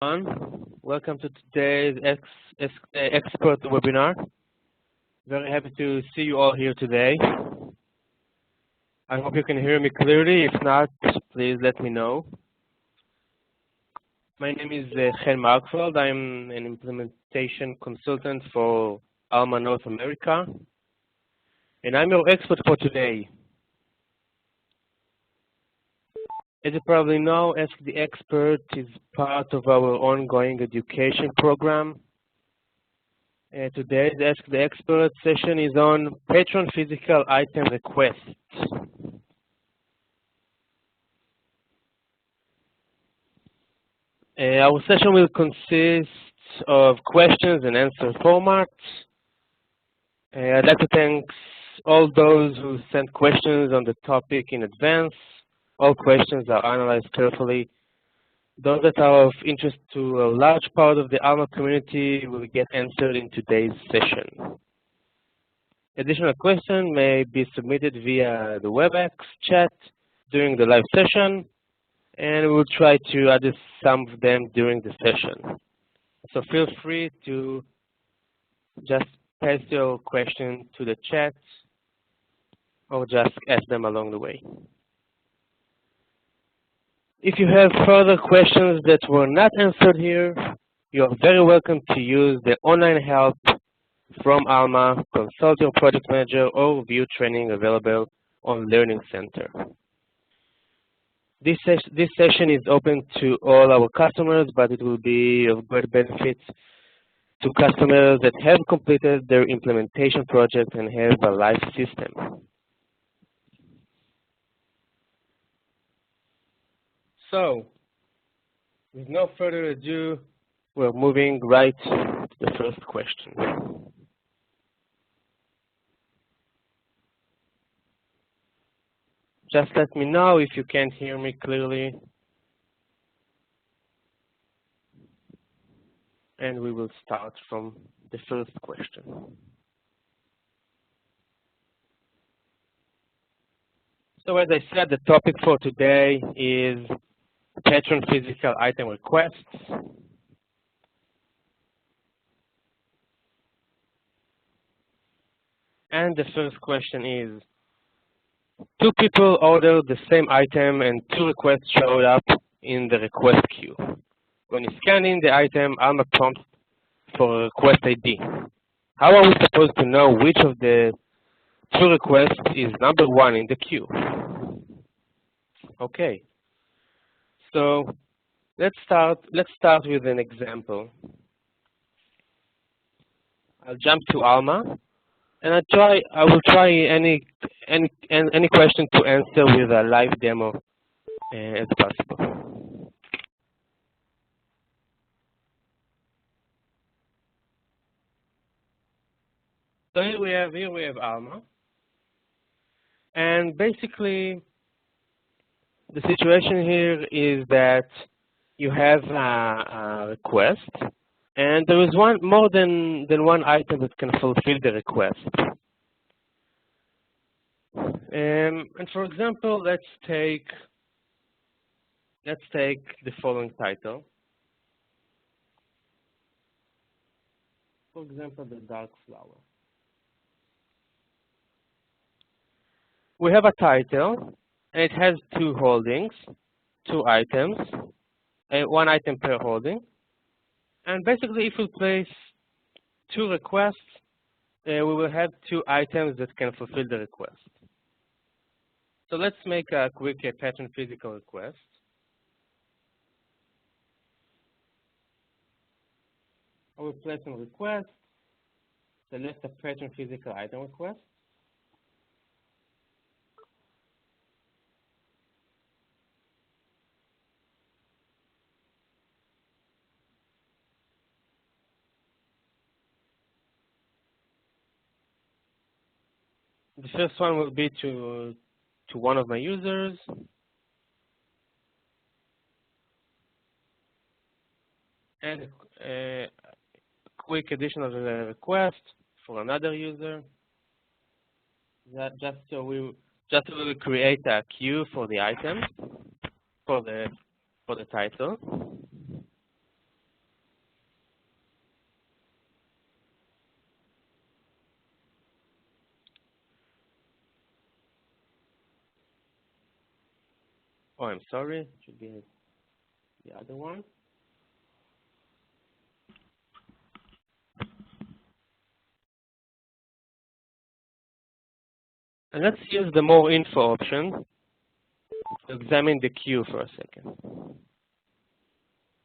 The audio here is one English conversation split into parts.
Everyone. Welcome to today's expert webinar. Very happy to see you all here today. I hope you can hear me clearly. If not, please let me know. My name is Chen Markfeld. I'm an implementation consultant for Alma North America, and I'm your expert for today. As you probably know, Ask the Expert is part of our ongoing education program. Today's Ask the Expert session is on Patron physical item requests. Our session will consist of questions and answer formats. I'd like to thank all those who sent questions on the topic in advance. All questions are analyzed carefully. Those that are of interest to a large part of the Alma community will get answered in today's session. Additional questions may be submitted via the WebEx chat during the live session, and we'll try to address some of them during the session. So feel free to just paste your question to the chat or just ask them along the way. If you have further questions that were not answered here, you are very welcome to use the online help from Alma, consult your project manager, or view training available on Learning Center. This session is open to all our customers, but it will be of great benefit to customers that have completed their implementation project and have a live system. So, with no further ado, we're moving right to the first question. Just let me know if you can't hear me clearly, and we will start from the first question. So as I said, the topic for today is Patron physical item requests. And the first question is, two people ordered the same item and two requests showed up in the request queue. When you scan in the item, Alma prompts for a request ID. How are we supposed to know which of the two requests is number one in the queue? Okay. So let's start with an example. I'll jump to Alma, and I will try any question to answer with a live demo as possible. So here we have Alma, and basically the situation here is that you have a request, and there is more than one item that can fulfill the request. And for example, let's take the following title. For example, the dark flower. We have a title, and it has two holdings, two items, one item per holding. And basically, if we place two requests, we will have two items that can fulfill the request. So let's make a quick Patron physical request. I will place a request, select a Patron physical item request. The first one will be to one of my users. And a quick additional request for another user. That just so we will create a queue for the items for the title. Oh, I'm sorry, it should be the other one. And let's use the more info option to examine the queue for a second.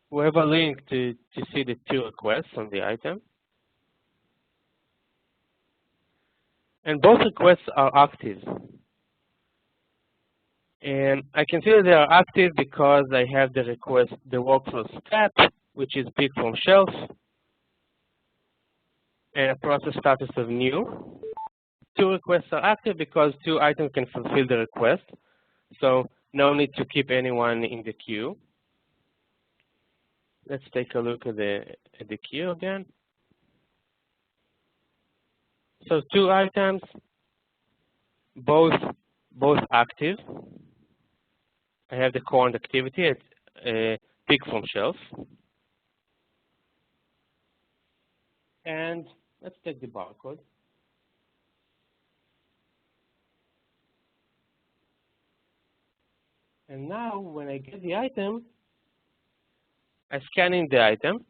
We have a link to see the 2 requests on the item. And both requests are active. And I can see that they are active because I have the request, the workflow step, which is pick from shelf, and a process status of new. 2 requests are active because 2 items can fulfill the request. So no need to keep anyone in the queue. Let's take a look at the queue again. So 2 items, both active. I have the current activity at pick from shelf. And let's take the barcode. And now when I get the item, I scan in the item.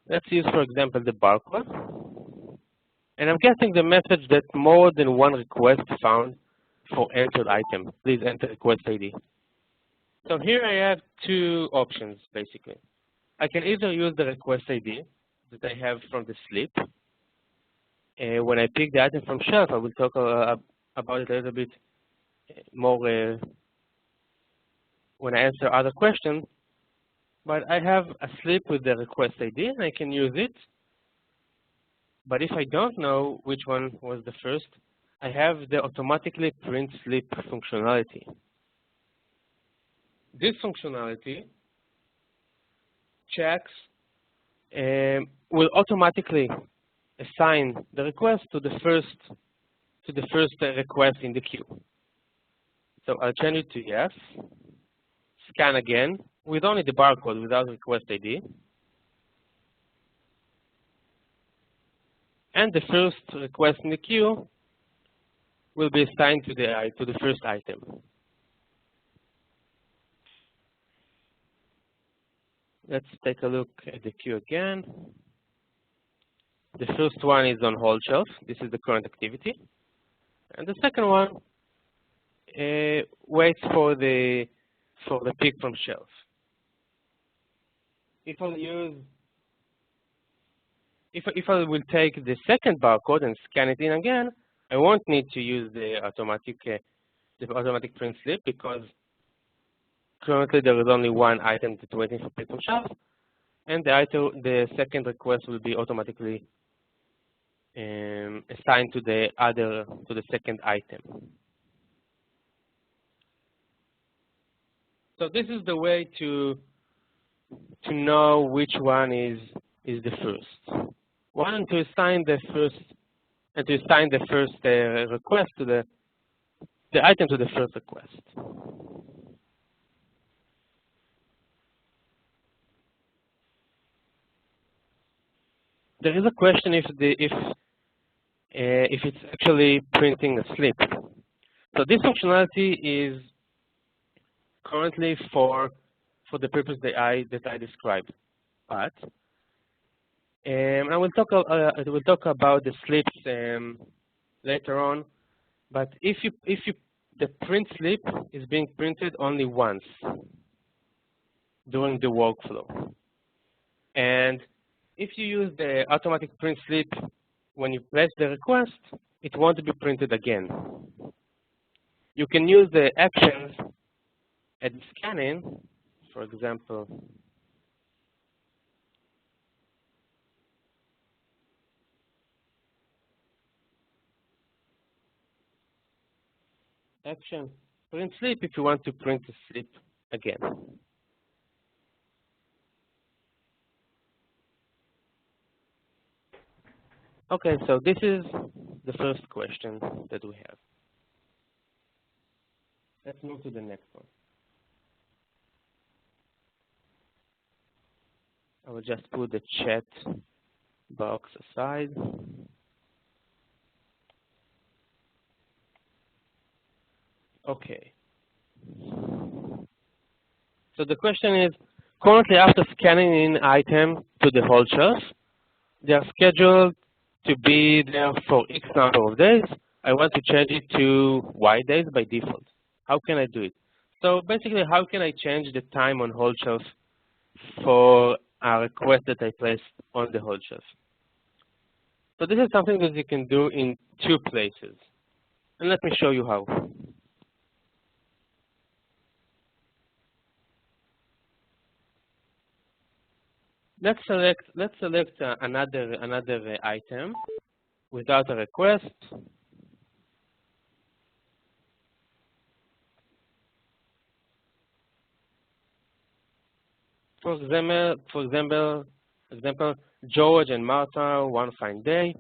Let's use, for example, the barcode. And I'm getting the message that more than 1 request found for entered item. Please enter request ID. So here I have 2 options, basically. I can either use the request ID that I have from the slip. When I pick the item from shelf, I will talk about it a little bit more when I answer other questions. But I have a slip with the request ID, and I can use it. But if I don't know which one was the first, I have the automatically print slip functionality. This functionality checks will automatically assign the request to the first request in the queue. So I'll change it to yes. Scan again with only the barcode without request ID. And the first request in the queue will be assigned to the first item. Let's take a look at the queue again. The first one is on hold shelf. This is the current activity. And the second one waits for the pick from shelf. If I will take the second barcode and scan it in again, I won't need to use the automatic print slip because currently there is only 1 item that's waiting for pick from shelf, and the second request will be automatically assigned to the second item. So this is the way to know which one is the first. One, to assign the first request to the item to the first request. There is a question if it's actually printing a slip. So this functionality is currently for the purpose that I described, but I will talk about the slips later on. But if the print slip is being printed only once during the workflow, and if you use the automatic print slip when you place the request, it won't be printed again. You can use the actions at the scanning, for example. Action print slip if you want to print the slip again. Okay, so this is the first question that we have. Let's move to the next one. I will just put the chat box aside. Okay, So the question is, currently after scanning in item to the hold shelf, they are scheduled to be there for X number of days. I want to change it to Y days by default. How can I do it? So basically, how can I change the time on hold shelf for a request that I placed on the hold shelf? So this is something that you can do in two places. And let me show you how. Let's select another item without a request. For example, George and Martha, one fine day.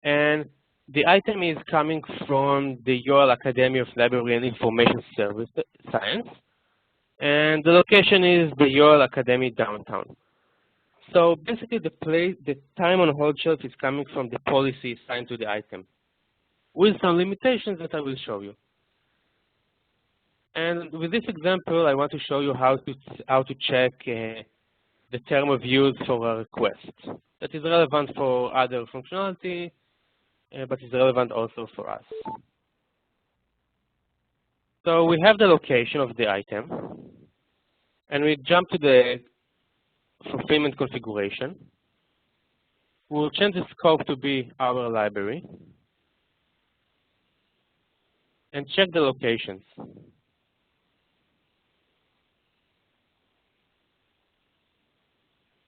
And the item is coming from the URL Academy of Library and Information Service Science. And the location is the URL Academy downtown. So basically the time on hold shelf is coming from the policy assigned to the item, with some limitations that I will show you. And with this example, I want to show you how to check the term of use for a request. That is relevant for other functionality, but is relevant also for us. So we have the location of the item, and we jump to the fulfillment configuration. We'll change the scope to be our library, and check the locations.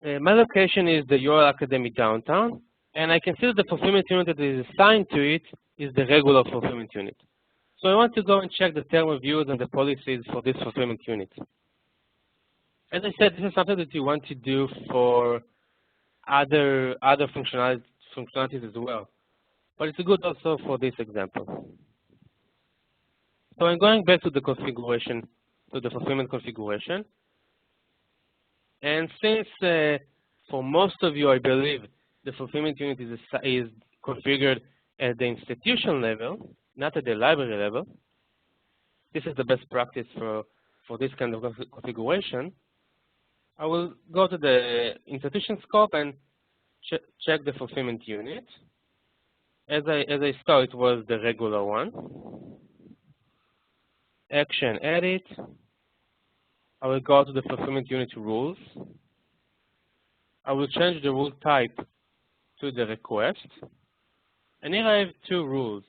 My location is the URL Academy downtown, and I can see that the fulfillment unit that is assigned to it is the regular fulfillment unit. So I want to go and check the term of use and the policies for this fulfillment unit. As I said, this is something that you want to do for other functionalities as well, but it's good also for this example. So I'm going back to the configuration, to the fulfillment configuration. And since for most of you, I believe, the fulfillment unit is configured at the institution level, not at the library level, this is the best practice for this kind of configuration. I will go to the institution scope and check the fulfillment unit. As I saw, it was the regular one. Action, edit. I will go to the fulfillment unit rules. I will change the rule type to the request. And here I have two rules.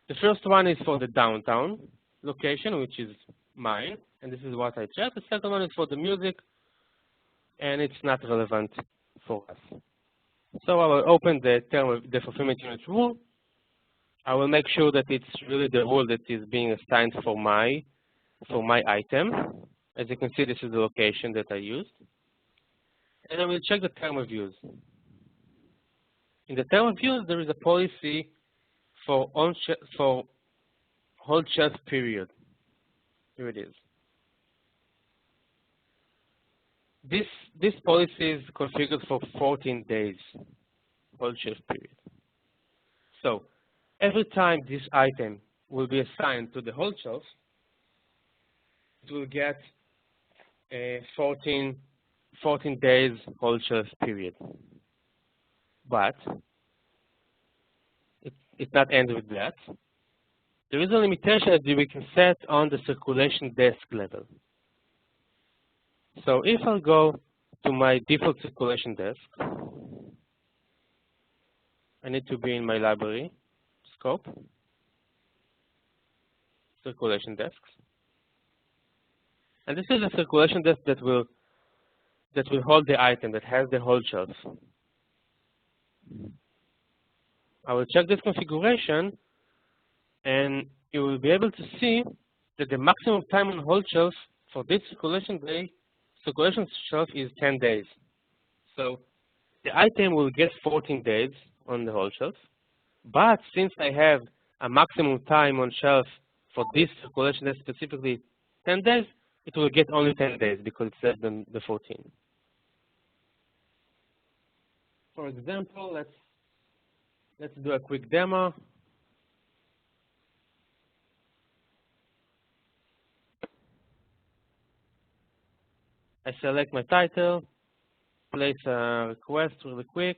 The first one is for the downtown location, which is mine, and this is what I checked. The second one is for the music, and it's not relevant for us. So I will open the fulfillment unit rule. I will make sure that it's really the rule that is being assigned for my item. As you can see, this is the location that I used. And I will check the term of use. In the term of use, there is a policy for hold shelf period. Here it is. This policy is configured for 14 days hold shelf period. So every time this item will be assigned to the hold shelf, it will get a 14 days hold shelf period. But it not ends with that. There is a limitation that we can set on the circulation desk level. So if I go to my default circulation desk, I need to be in my library scope, circulation desks. And this is a circulation desk that will hold the item, that has the hold shelf. I will check this configuration, and you will be able to see that the maximum time on hold shelf for this circulation shelf is 10 days. So the item will get 14 days on the hold shelf, but since I have a maximum time on shelf for this circulation desk, specifically 10 days, it will get only 10 days because it's less than the 14. For example, let's do a quick demo. I select my title, place a request really quick.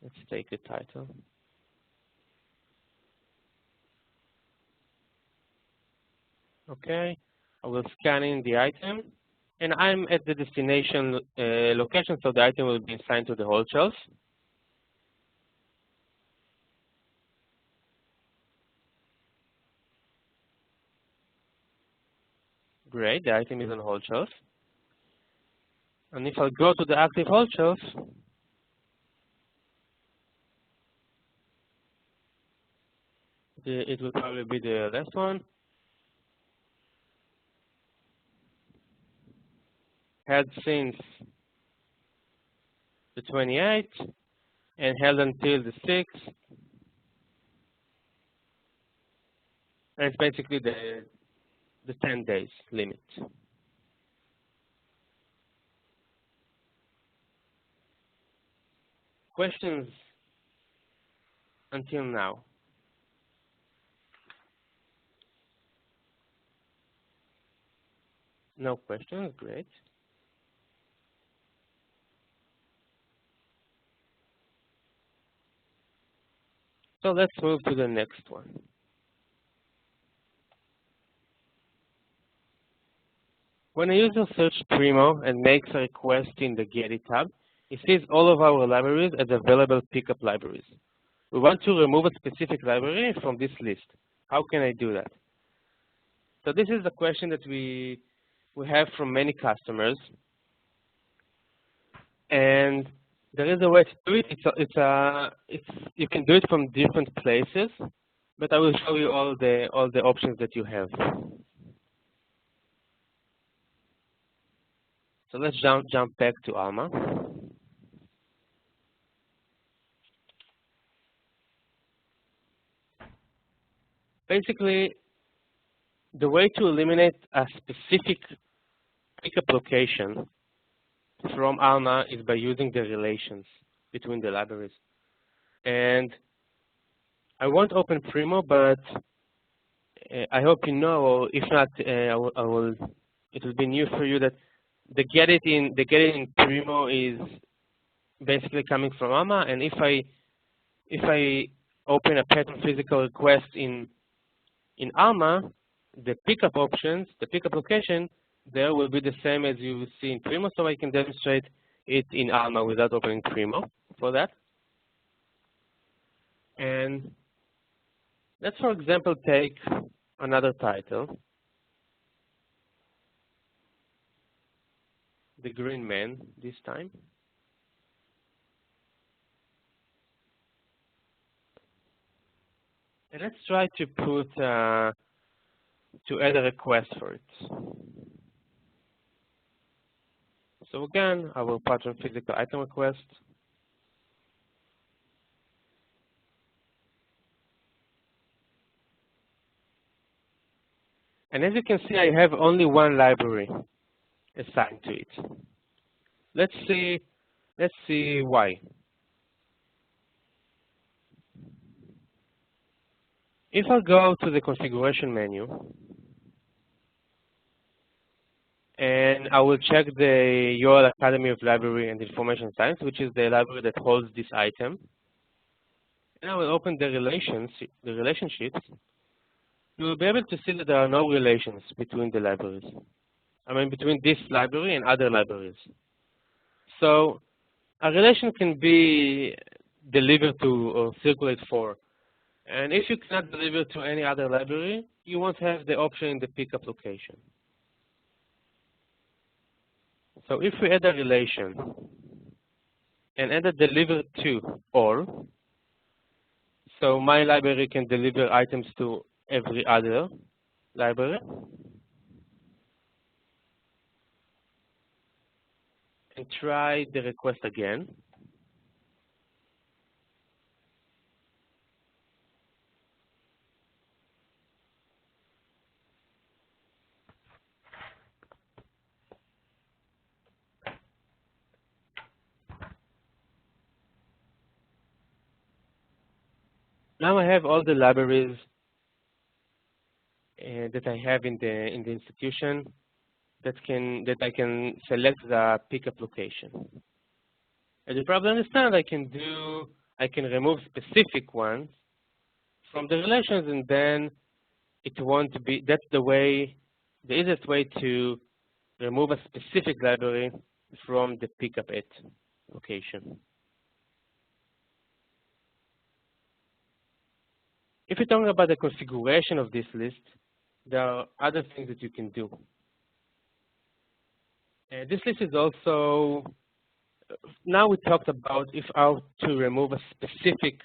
Let's take the title. Okay, I will scan in the item, and I'm at the destination location, so the item will be assigned to the hold shelf. Great, the item is on hold shelf. And if I go to the active hold shelf, it will probably be the last one. Held since the 28th and held until the 6th. And it's basically the 10 days limit. Questions until now? No questions, great. So let's move to the next one. When a user searches Primo and makes a request in the Get It tab, it sees all of our libraries as available pickup libraries. We want to remove a specific library from this list. How can I do that? So this is a question that we have from many customers, and there is a way to do it. You can do it from different places, but I will show you all the options that you have. So let's jump back to Alma. Basically, the way to eliminate a specific pickup location from Alma is by using the relations between the libraries. And I won't open Primo, but I hope you know, or if not, it will be new for you that the get it in Primo is basically coming from Alma. And if I open a Patron physical request in Alma, the pickup options, the pickup location, there will be the same as you see in Primo, so I can demonstrate it in Alma without opening Primo for that. And let's, for example, take another title, the green man this time. And let's try to put, to add a request for it. So again, I will Patron physical item request. And as you can see, I have only one library assigned to it. Let's see why. If I go to the configuration menu, and I will check the URL Academy of Library and Information Science, which is the library that holds this item, and I will open the relationships, you will be able to see that there are no relations between the libraries. I mean, between this library and other libraries. So a relation can be delivered to or circulate for. And if you cannot deliver to any other library, you won't have the option in the pickup location. So if we add a relation and add a deliver to all, so my library can deliver items to every other library. And try the request again. Now I have all the libraries that I have in the institution that I can select the pickup location. As you probably understand, I can remove specific ones from the relations, and then it won't be. That's the easiest way to remove a specific library from the pickup at location. If you're talking about the configuration of this list, there are other things that you can do. This list is also, now we talked about how to remove a specific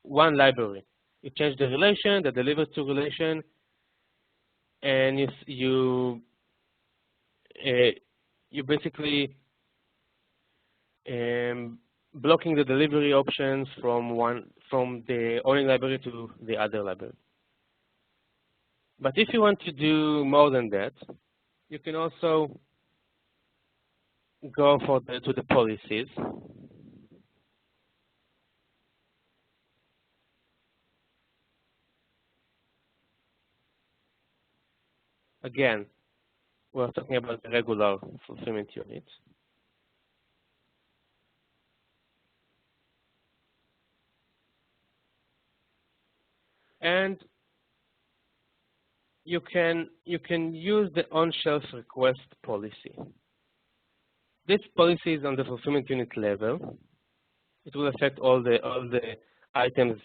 one library. You change the relation, the delivers to relation, and you basically blocking the delivery options from the owning library to the other library. But if you want to do more than that, you can also go to the policies. Again, we're talking about the regular fulfillment units. And you can use the on-shelf request policy. This policy is on the fulfillment unit level. It will affect all the items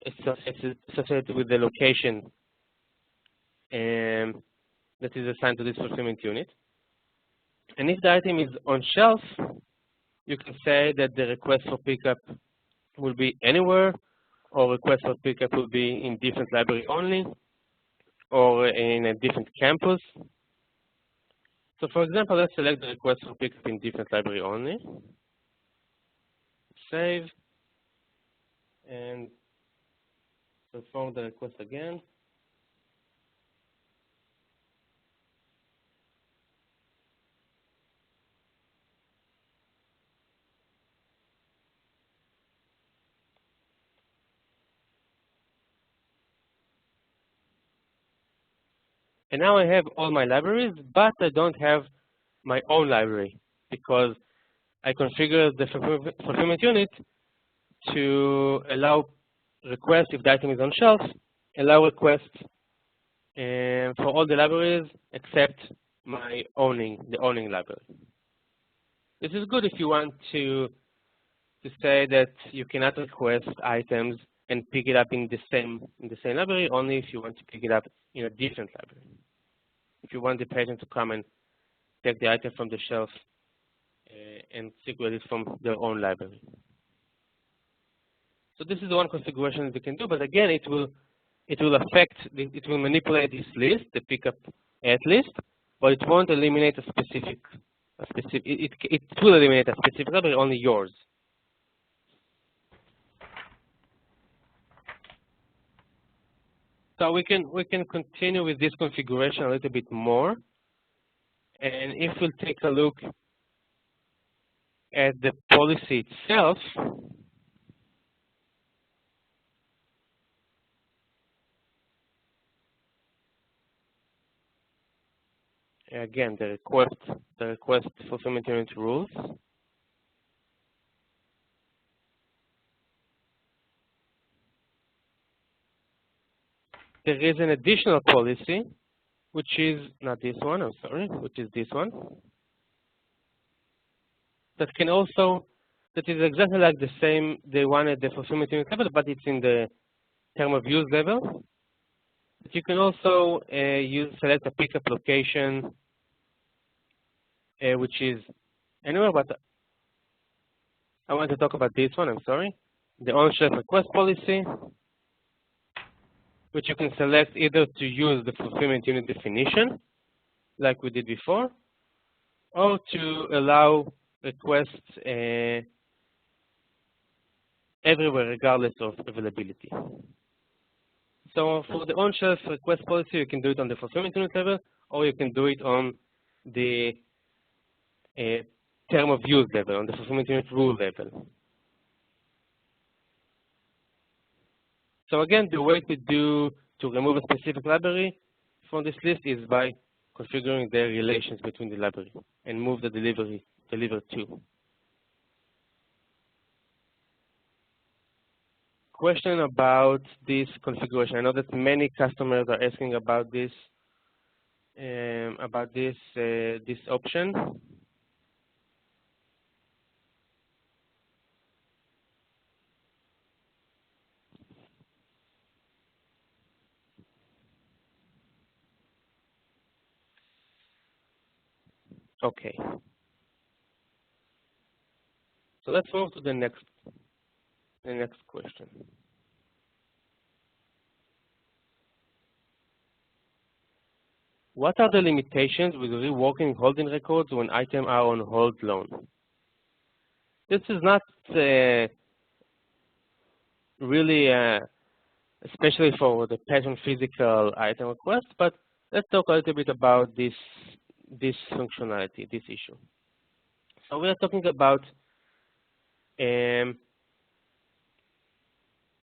associated with the location that is assigned to this fulfillment unit. And if the item is on shelf, you can say that the request for pickup will be anywhere, or request for pickup will be in different library only, or in a different campus. So for example, let's select the request for pickup in different library only. Save, and perform the request again. And now I have all my libraries, but I don't have my own library because I configured the fulfillment unit to allow requests if the item is on shelf, allow requests for all the libraries except the owning library. This is good if you want to say that you cannot request items and pick it up in the same library, only if you want to pick it up in a different library. If you want the patient to come and take the item from the shelf and secret it from their own library. So this is one configuration that you can do, but again, it will manipulate this list, the pickup at list, but it won't eliminate it will eliminate a specific library, only yours. So we can continue with this configuration a little bit more, and if we'll take a look at the policy itself, again the request fulfillment unit rules. There is an additional policy, which is not this one, I'm sorry, which is this one. That is exactly like the one at the fulfillment unit level, but it's in the term of use level. But you can also select a pickup location, which is anywhere, but I want to talk about this one, I'm sorry. The on-shelf request policy, which you can select either to use the fulfillment unit definition, like we did before, or to allow requests everywhere, regardless of availability. So for the on-shelf request policy, you can do it on the fulfillment unit level, or you can do it on the term of use level, on the fulfillment unit rule level. So again, the way to remove a specific library from this list is by configuring the relations between the library and move the delivered to. Question about this configuration. I know that many customers are asking about this this option. Okay. So let's move to the next question. What are the limitations with reworking holding records when items are on hold loan? This is not really, especially for the Patron physical item request, but let's talk a little bit about this functionality, this issue. So we are talking about an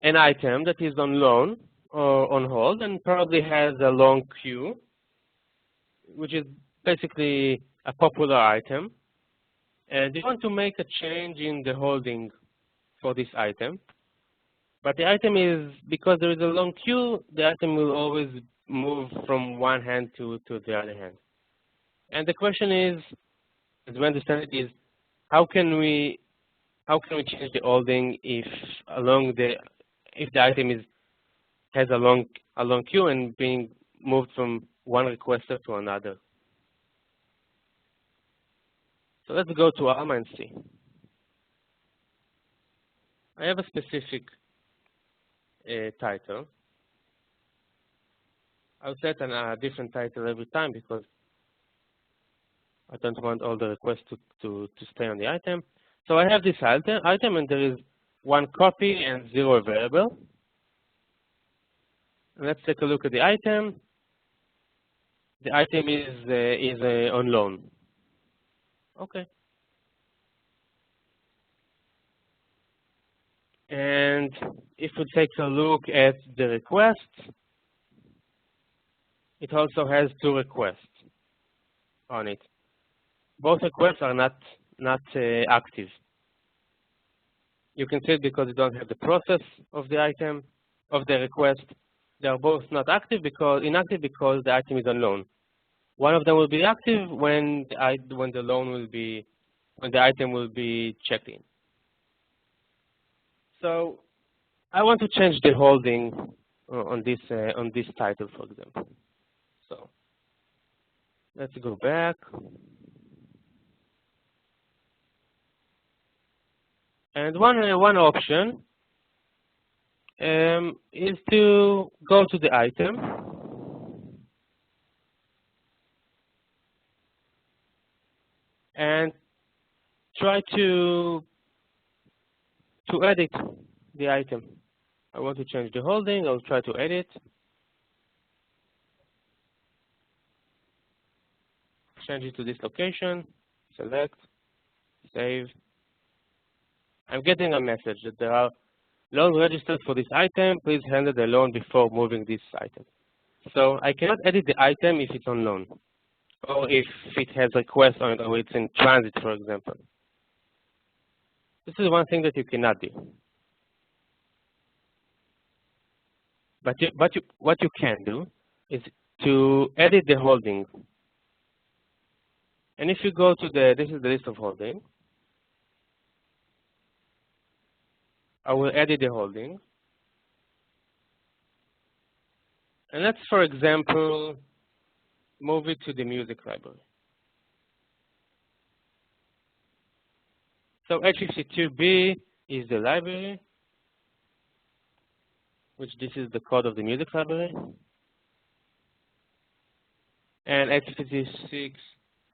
item that is on loan or on hold and probably has a long queue, which is basically a popular item. And you want to make a change in the holding for this item. But the item is, because there is a long queue, the item will always move from one hand to the other hand. And the question is, as we understand it, is how can we change the holding if the item has a long queue and being moved from one requester to another? So let's go to Alma and see. I have a specific title. I'll set a different title every time because I don't want all the requests to stay on the item. So I have this item and there is one copy and 0 available. Let's take a look at the item. The item is on loan. Okay. And if we take a look at the request, it also has 2 requests on it. Both requests are not active. You can see it because you don't have the process of the item, of the request. They are both not inactive because the item is on loan. One of them will be active when the item will be checked in. So I want to change the holding on this title, for example. So let's go back. And one option is to go to the item and try to edit the item. I want to change the holding. I'll try to edit. Change it to this location. Select. Save. I'm getting a message that there are loans registered for this item. Please handle the loan before moving this item. So I cannot edit the item if it's on loan, or if it has requests on it, or it's in transit, for example. This is one thing that you cannot do. But what you can do is to edit the holding. And if you go to this is the list of holding. I will edit the holding. And let's, for example, move it to the music library. So H52B is the library, which this is the code of the music library. And H56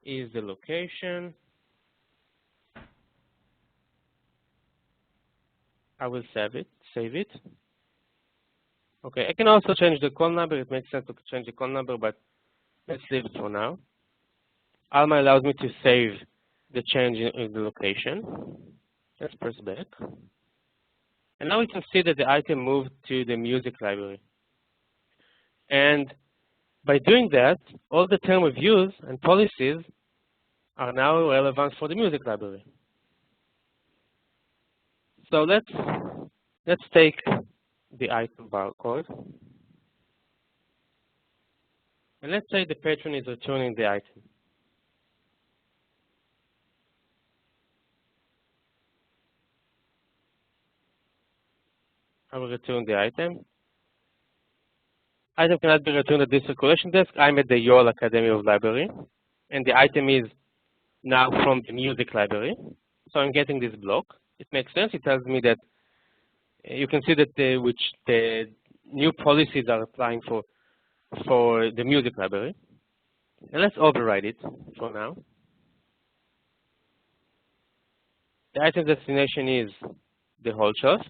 is the location. I will save it. Okay, I can also change the call number. It makes sense to change the call number, but let's leave it for now. Alma allows me to save the change in the location. Let's press back. And now we can see that the item moved to the music library. And by doing that, all the term of use and policies are now relevant for the music library. So let's take the item barcode. And let's say the patron is returning the item. I will return the item. Item cannot be returned at this circulation desk. I'm at the UL Academy of Library, and the item is now from the music library. So I'm getting this block. It makes sense. It tells me that you can see that which the new policies are applying for the music library. And let's override it for now. The item destination is the hold shelf.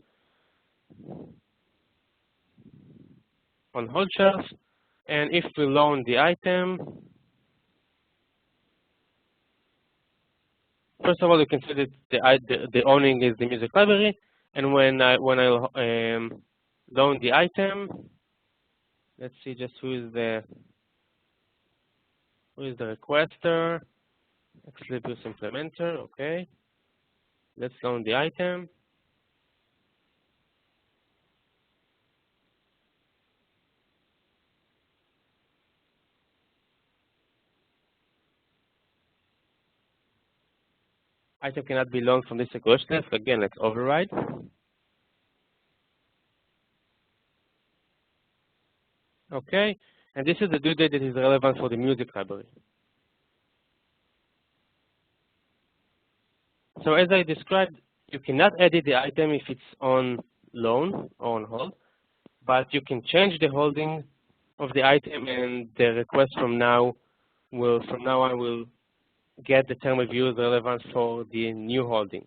On hold shelf, and if we loan the item, first of all, you can see that the owning is the music library, and when I loan the item, let's see just who is the requester, Exlibris implementer. Okay, let's loan the item. Item cannot be loaned from this circulation desk. Again, let's override. Okay, and this is the due date that is relevant for the music library. So as I described, you cannot edit the item if it's on loan or on hold, but you can change the holding of the item, and the request from now on will get the term of use relevant for the new holding.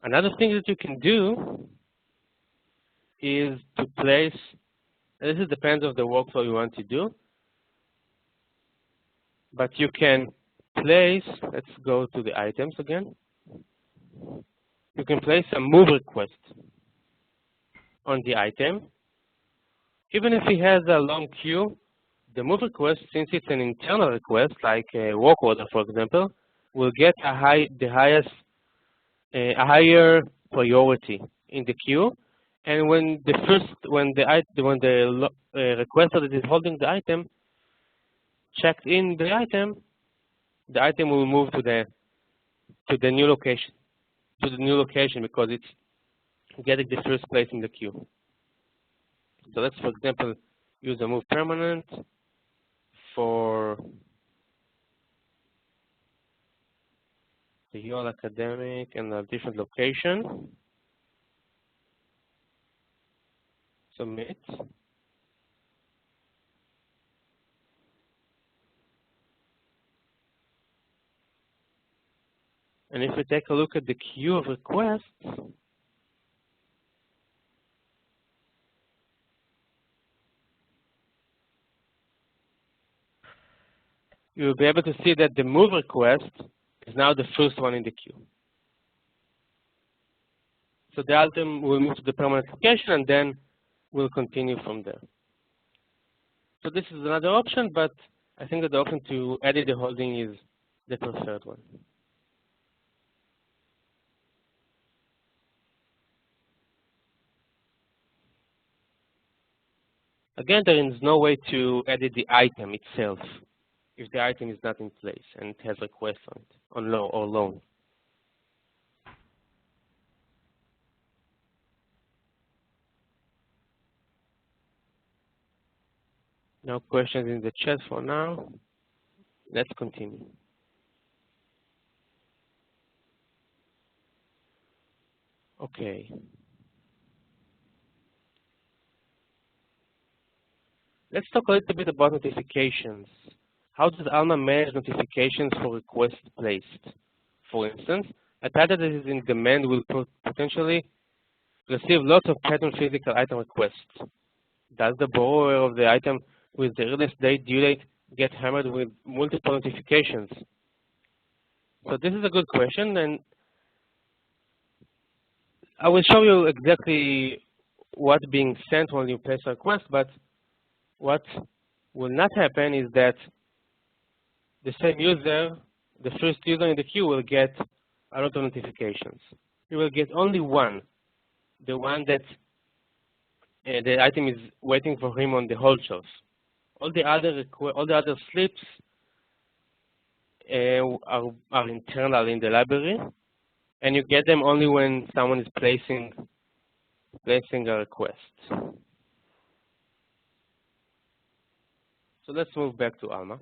Another thing that you can do is to place, and this depends on the workflow you want to do, but you can place, let's go to the items again. You can place a move request on the item. Even if it has a long queue, the move request, since it's an internal request, like a work order, for example, will get a higher priority in the queue. And when the requester that is holding the item checked in the item will move to the new location, because it's getting the first place in the queue. So let's, for example, use a move permanent for the UL Academic and a different location. Submit. And if we take a look at the queue of requests, you'll be able to see that the move request is now the first one in the queue. So the item will move to the permanent location, and then we'll continue from there. So this is another option, but I think that the option to edit the holding is the preferred one. Again, there is no way to edit the item itself if the item is not in place and it has requests on it, on loan. No questions in the chat for now. Let's continue. Okay. Let's talk a little bit about notifications. How does Alma manage notifications for requests placed? For instance, a title that is in demand will potentially receive lots of Patron physical item requests. Does the borrower of the item with the earliest due date get hammered with multiple notifications? So this is a good question, and I will show you exactly what's being sent when you place a request, but what will not happen is that the same user, the first user in the queue, will get a lot of notifications. He will get only one, the one that the item is waiting for him on the hold shelf. All the other slips are internal in the library, and you get them only when someone is placing a request. So let's move back to Alma.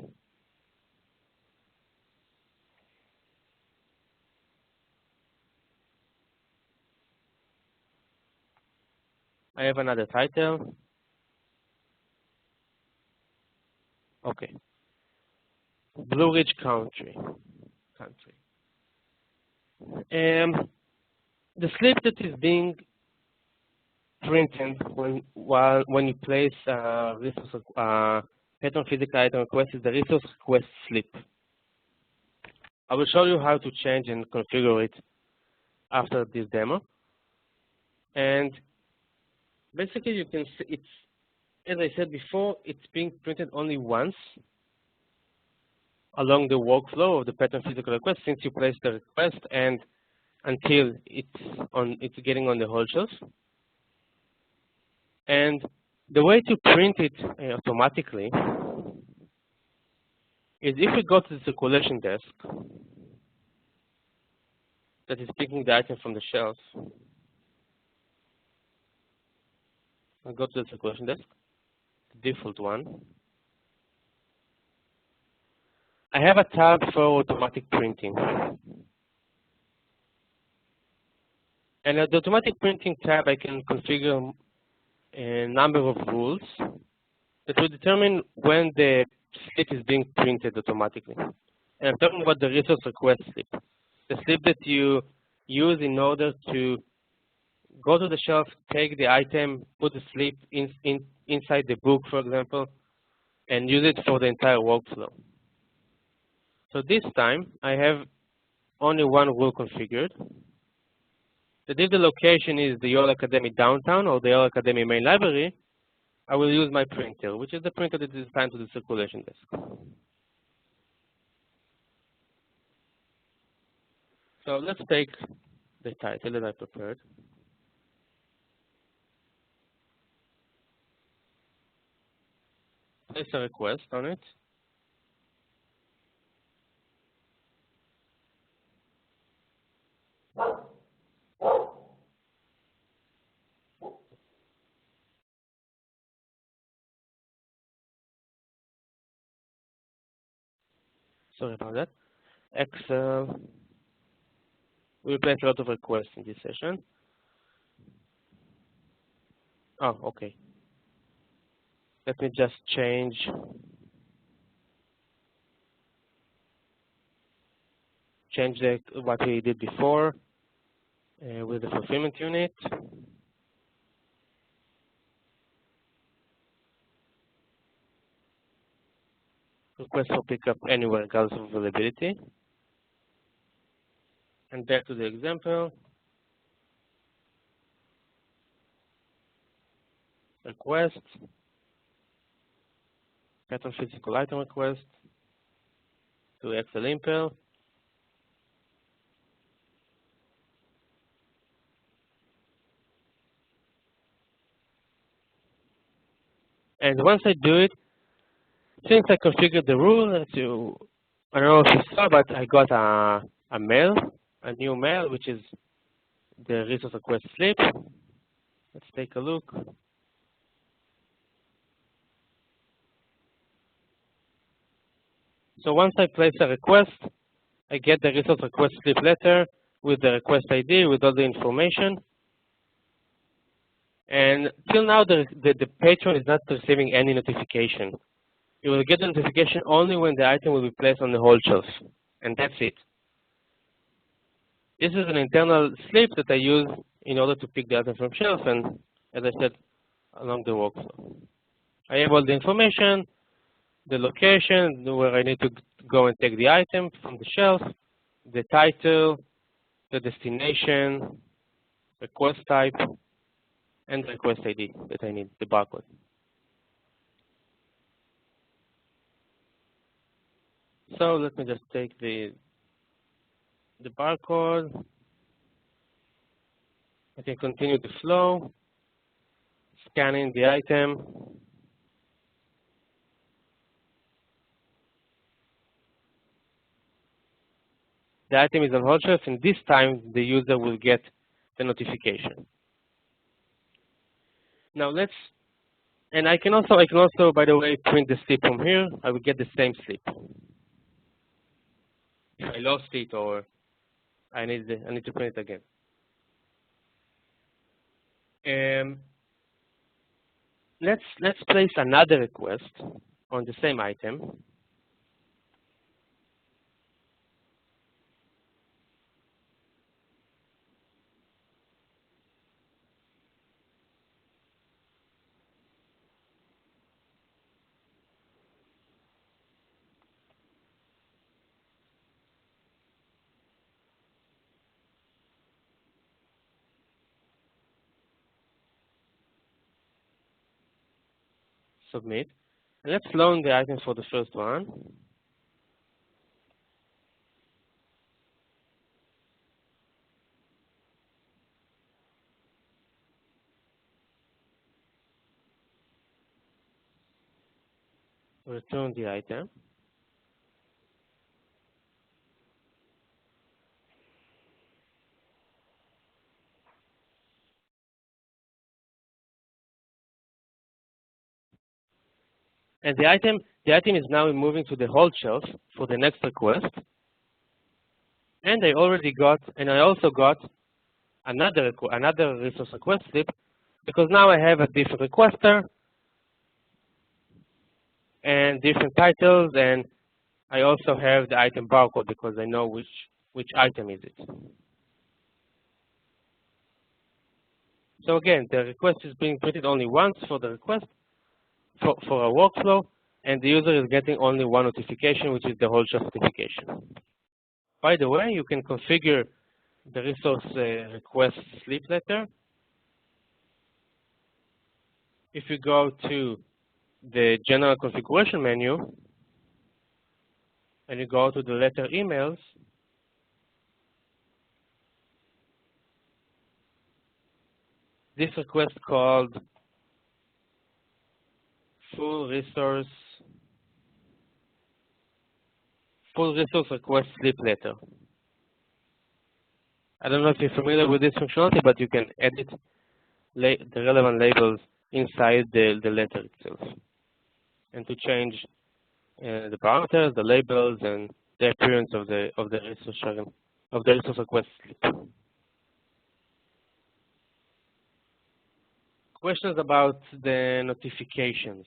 I have another title. Okay. Blue Ridge Country. The slip that is being printed when you place Patron physical item request is the resource request slip. I will show you how to change and configure it after this demo. And basically, you can see it's, as I said before, it's being printed only once along the workflow of the Patron physical request since you place the request and until it's getting on the hold shelf. And the way to print it automatically is if you go to the circulation desk that is picking the item from the shelf. I'll go to the circulation desk, the default one. I have a tab for automatic printing. And at the automatic printing tab, I can configure a number of rules that will determine when the slip is being printed automatically. And I'm talking about the resource request slip, the slip that you use in order to go to the shelf, take the item, put the slip inside the book, for example, and use it for the entire workflow. So this time, I have only one rule configured. That if the location is the Yale Academy downtown or the Yale Academy main library, I will use my printer, which is the printer that is assigned to the circulation desk. So let's take the title that I prepared. Place a request on it. Sorry about that. Excel. We place a lot of requests in this session. Oh, okay. Let me just change what we did before with the fulfillment unit. Request for pickup anywhere regardless of availability. And back to the example. Request. Patron physical item request to Excel Impel. And once I do it, since I configured the rule, I don't know if you saw, but I got a new mail, which is the resource request slip. Let's take a look. So once I place a request, I get the resource request slip letter with the request ID, with all the information. And till now, the patron is not receiving any notification. It will get the notification only when the item will be placed on the hold shelf, and that's it. This is an internal slip that I use in order to pick the item from shelf, and as I said, along the workflow. I have all the information, the location where I need to go and take the item from the shelf, the title, the destination, request type, and the request ID that I need, the barcode. So let me just take the barcode. I can continue the flow, scanning the item. The item is on hold shelf, and this time the user will get the notification. Now and I can also, by the way, print the slip from here. I will get the same slip. If I lost it or I need to print it again. Let's place another request on the same item. Submit. And let's load the items for the first one. Return the item. And the item is now moving to the hold shelf for the next request. And I also got another resource request slip, because now I have a different requester and different titles, and I also have the item barcode because I know which item is it. So again, the request is being printed only once for the request for a workflow, and the user is getting only one notification, which is the hold shelf notification. By the way, you can configure the resource request slip letter. If you go to the general configuration menu and you go to the letter emails, this request called full resource request slip letter. I don't know if you're familiar with this functionality, but you can edit the relevant labels inside the letter itself, and to change the parameters, the labels, and the appearance of the resource request slip. Questions about the notifications?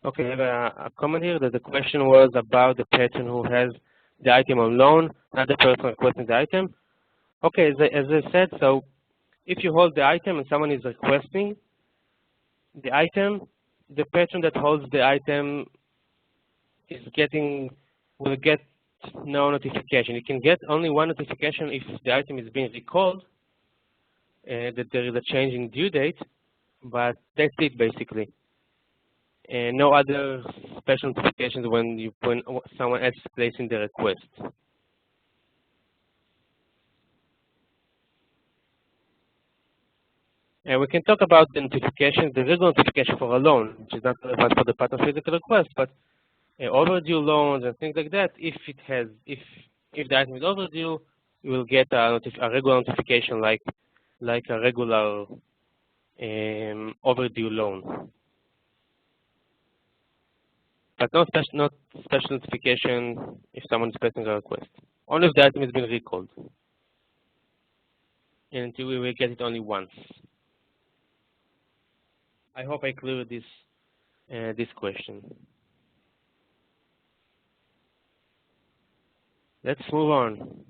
Okay, I have a comment here that the question was about the patron who has the item on loan, not the person requesting the item. Okay, as I said, so if you hold the item and someone is requesting the item, the patron that holds the item will get no notification. You can get only one notification if the item is being recalled, that there is a change in due date, but that's it basically. And no other special notifications when someone else is placing the request. And we can talk about the notification, the regular notification for a loan, which is not relevant for the Patron physical request, but overdue loans and things like that. If the item is overdue, you will get a regular notification like a regular overdue loan. But not special notification if someone is placing a request. Only if the item is being recalled. And we will get it only once. I hope I cleared this this question. Let's move on.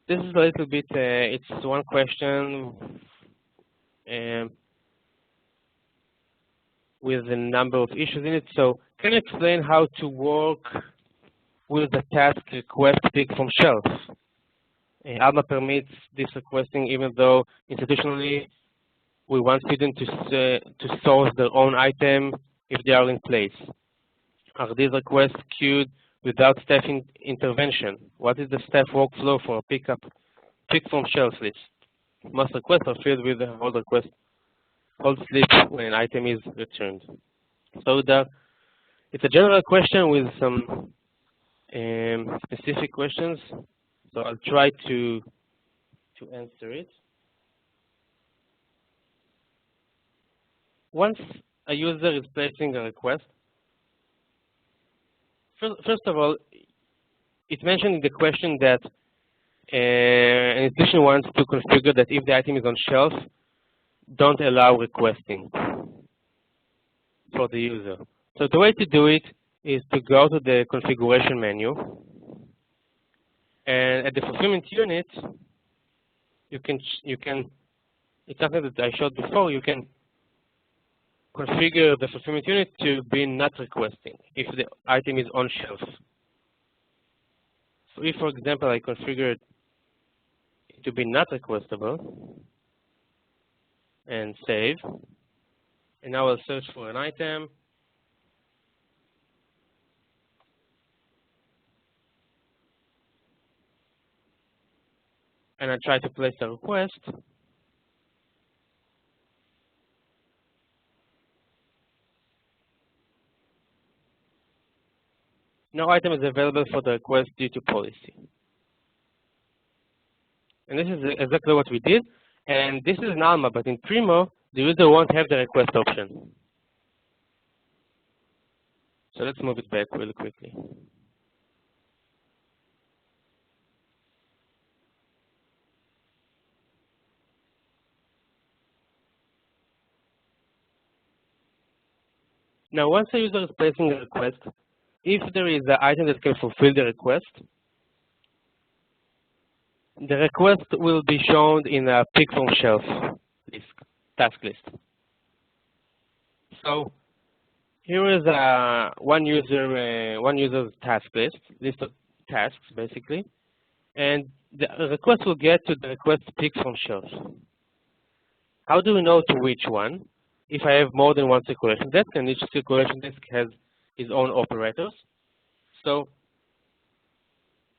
This is a little bit, it's one question with a number of issues in it. So can you explain how to work with the task request pick from shelf? Alma permits this requesting even though institutionally we want students to source their own item if they are in place. Are these requests queued without staff intervention? What is the staff workflow for a pick from shelf list? Most requests are filled with a hold slip when an item is returned. So it's a general question with some specific questions. So I'll try to answer it. Once a user is placing a request, first of all, it mentioned in the question that an institution wants to configure that if the item is on shelf, don't allow requesting for the user. So the way to do it is to go to the configuration menu, and at the fulfillment unit, you can it's something that I showed before. You can configure the fulfillment unit to be not requesting if the item is on shelf. So if, for example, I configure it to be not requestable and save, and now I'll search for an item. And I try to place a request. No item is available for the request due to policy. And this is exactly what we did. And this is in Alma, but in Primo, the user won't have the request option. So let's move it back really quickly. Now, once a user is placing a request, if there is an item that can fulfill the request, the request will be shown in a pick from shelf list, task list. So here is one user's task list of tasks basically, and the request will get to the request pick from shelf. How do we know to which one? If I have more than one circulation desk, and each circulation desk has its own operators. So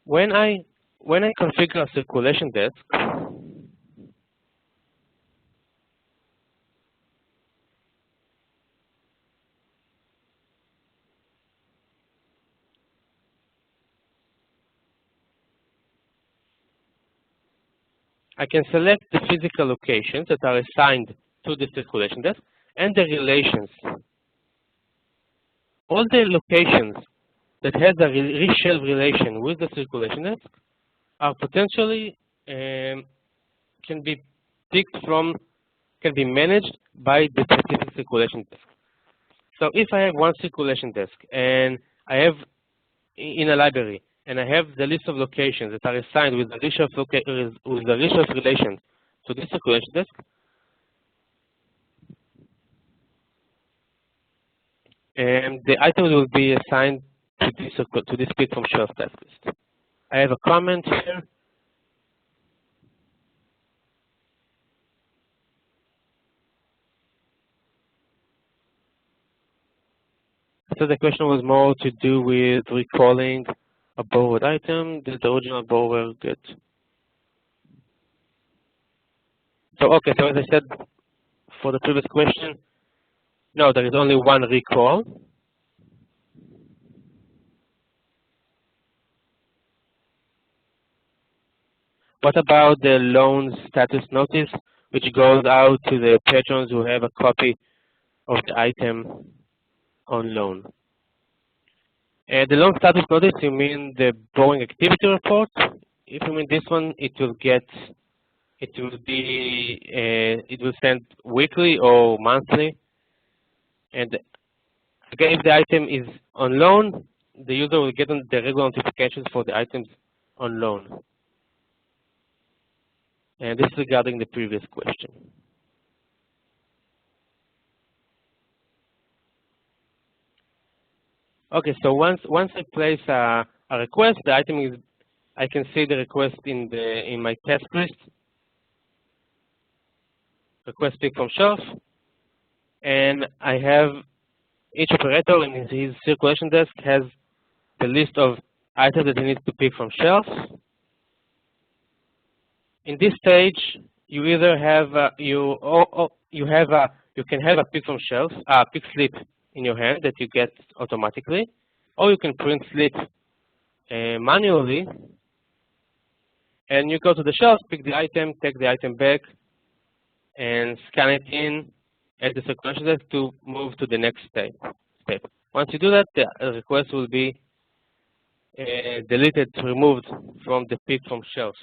when I configure a circulation desk, I can select the physical locations that are assigned to the circulation desk and the relations. All the locations that has a reshelf relation with the circulation desk are potentially can be managed by the specific circulation desk. So if I have one circulation desk and I have in a library and I have the list of locations that are assigned with the reshelf relation to this circulation desk, and the items will be assigned to this pick from shelf task list. I have a comment here. So the question was more to do with recalling a borrowed item. Did the original borrower get? So okay, so as I said for the previous question, no, there is only one recall. What about the loan status notice, which goes out to the patrons who have a copy of the item on loan? The loan status notice, you mean the borrowing activity report? If you mean this one, it will get it will send weekly or monthly. And again, if the item is on loan, the user will get the regular notifications for the items on loan. And this is regarding the previous question. Okay, so once I place a request, the item is, I can see the request in my task list. Request pick from shelf, and I have each operator in his circulation desk has the list of items that he needs to pick from shelf. In this stage, you either have you can have a pick from shelf, pick slip in your hand that you get automatically, or you can print slip manually, and you go to the shelf, pick the item, take the item back, and scan it in at the circulation desk to move to the next step. Once you do that, the request will be deleted, removed from the pick from shelves.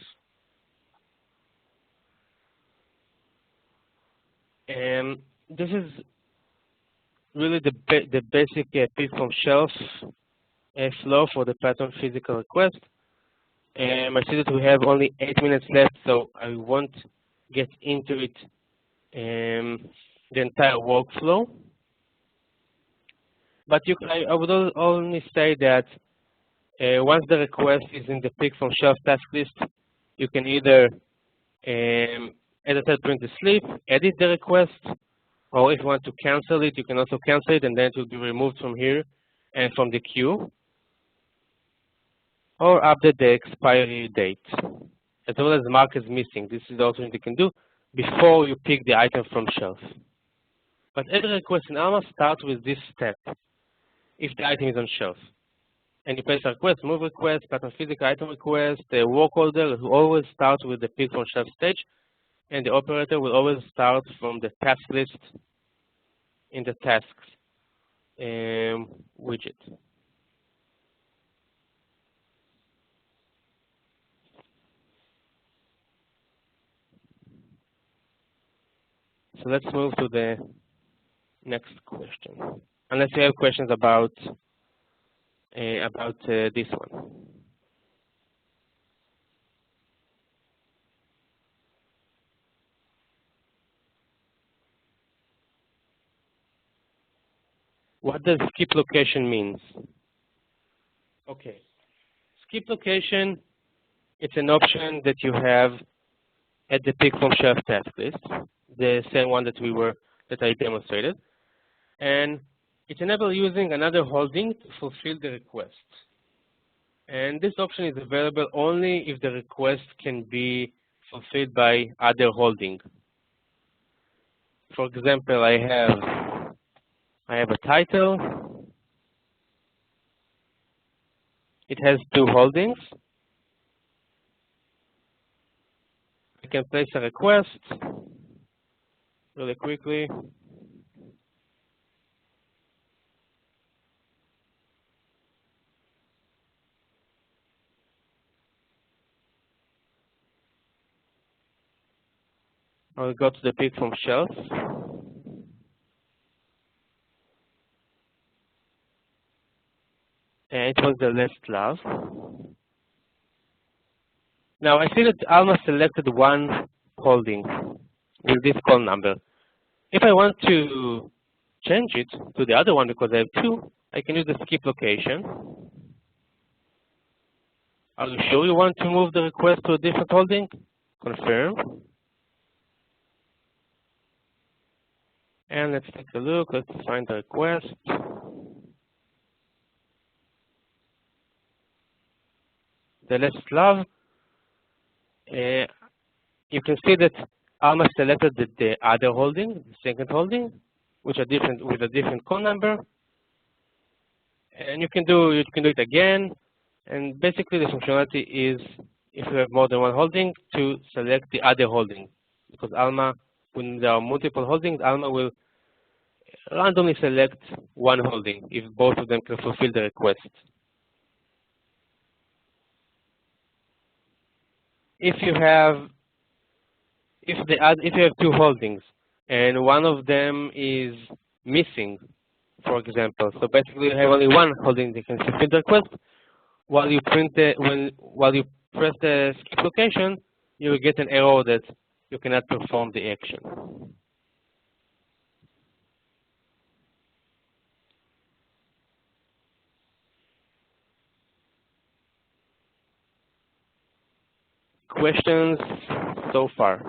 And this is really the basic pick from shelf flow for the Patron physical request. I see that we have only 8 minutes left, so I won't get into it, the entire workflow. But I would only say that once the request is in the pick from shelf task list, you can either, as I said, print the slip, edit the request, or if you want to cancel it, you can also cancel it, and then it will be removed from here and from the queue, or update the expiry date, as well as mark as missing. This is also what you can do before you pick the item from shelf. But every request in Alma starts with this step, if the item is on shelf. And you place a request, move request, Patron physical item request, the work order will always start with the pick from shelf stage, and the operator will always start from the task list in the tasks widget. So let's move to the next question. Unless you have questions about this one. What does skip location means? Okay, skip location, it's an option that you have at the pick from shelf task list, the same one that I demonstrated, and it enables using another holding to fulfill the request. And this option is available only if the request can be fulfilled by other holding. For example, I have a title. It has 2 holdings. I can place a request really quickly. I'll go to the pick from shelf. And it was the last love. Now I see that Alma selected 1 holding with this call number. If I want to change it to the other one because I have 2, I can use the skip location. Are you sure you want to move the request to a different holding? Confirm. And let's take a look. Let's find the request. The last love. You can see that Alma selected the other holding, the second holding, which are different with a different call number. And you can do it again. And basically, the functionality is, if you have more than 1 holding, to select the other holding, because Alma, when there are multiple holdings, Alma will randomly select 1 holding if both of them can fulfill the request. If you have if you have two holdings and one of them is missing, for example, so basically you have only one holding that can fulfill the request. While you while you press the skip location, you will get an error that you cannot perform the action. Questions so far?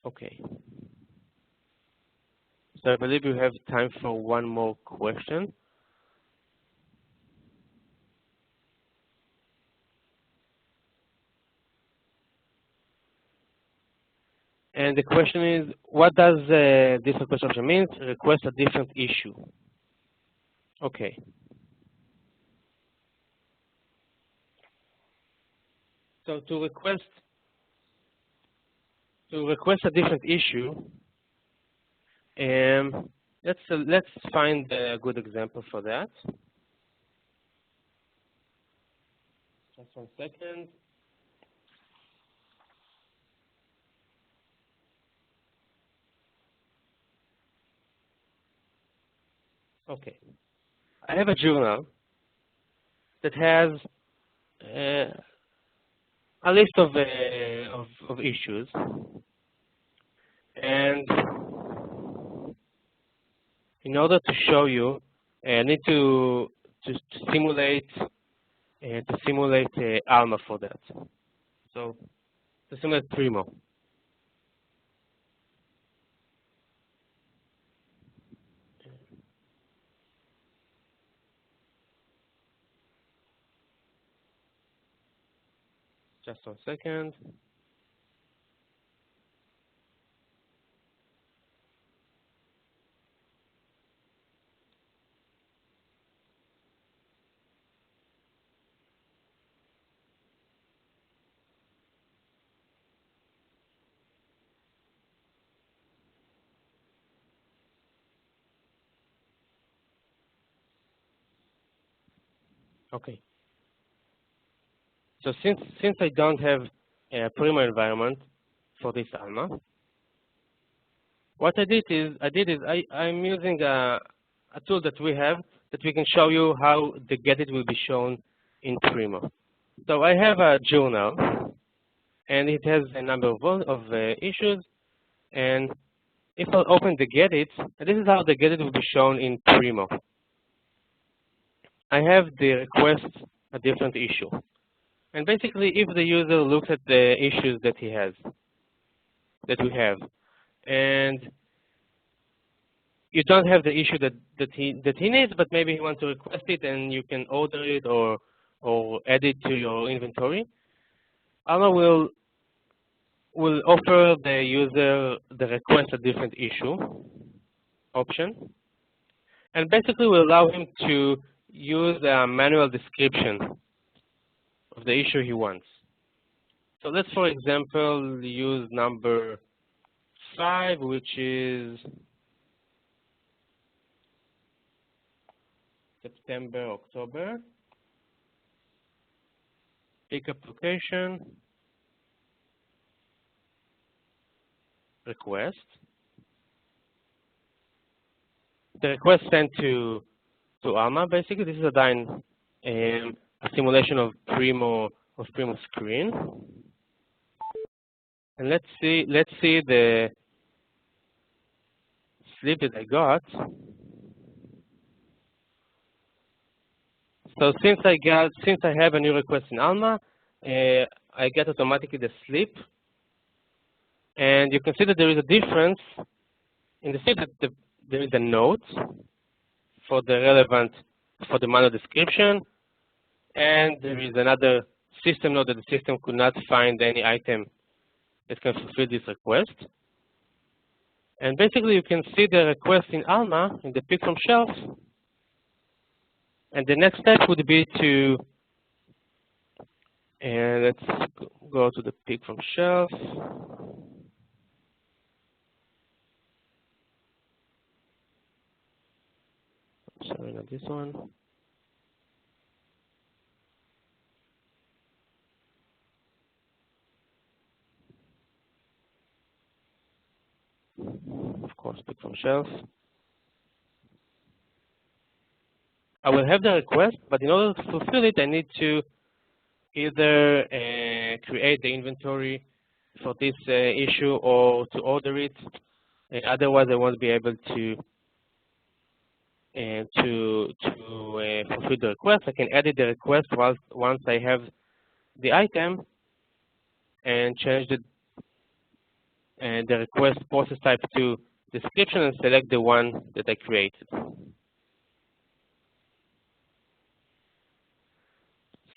Okay. So I believe you have time for one more question. And the question is, what does this request option mean? Request a different issue. Okay. So to request a different issue, let's find a good example for that. Just 1 second. Okay. I have a journal that has a list of issues, and in order to show you, I need to simulate Alma for that. So to simulate Primo. Just 1 second. Okay. So since I don't have a Primo environment for this Alma, what I did is I'm using a tool that we have that we can show you how the get-it will be shown in Primo. So I have a journal, and it has a number of issues. And if I open the get-it, this is how the get-it will be shown in Primo. I have the request a different issue. And basically, if the user looks at the issues that we have, and you don't have the issue that he needs, but maybe he wants to request it, and you can order it or add it to your inventory, Alma will offer the user the request a different issue option, and basically will allow him to use a manual description of the issue he wants. So let's, for example, use number 5, which is September, October. Pickup location, request. The request sent to Alma. Basically, this is a simulation of Primo screen. And let's see the slip that I got. So since I have a new request in Alma, I get automatically the slip, and you can see that there is a difference in the slip that there is a note for the manual description, and there is another system note that the system could not find any item that can fulfill this request. And basically, you can see the request in Alma in the pick from shelf. And the next step would be to, and let's go to the pick from shelf. Sorry, not this one. Of course, pick from shelf. I will have the request, but in order to fulfill it, I need to either create the inventory for this issue or to order it. Otherwise, I won't be able to fulfill the request. I can edit the request once I have the item and change the request process type to description and select the one that I created.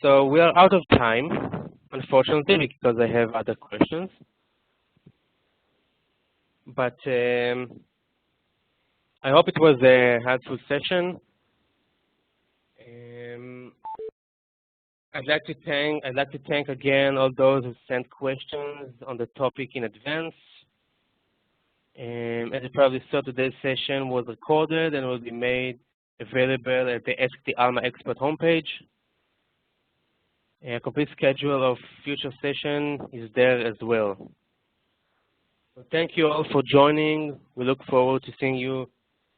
So we are out of time, unfortunately, because I have other questions. But I hope it was a helpful session. I'd like to thank again all those who sent questions on the topic in advance. As you probably saw, today's session was recorded and will be made available at the Ask the Alma Expert homepage. A complete schedule of future session is there as well. So thank you all for joining. We look forward to seeing you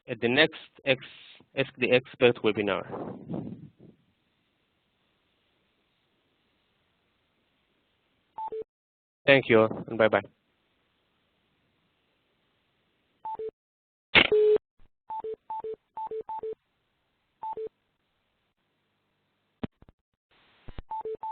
at the next Ask the Expert webinar. Thank you, and bye-bye.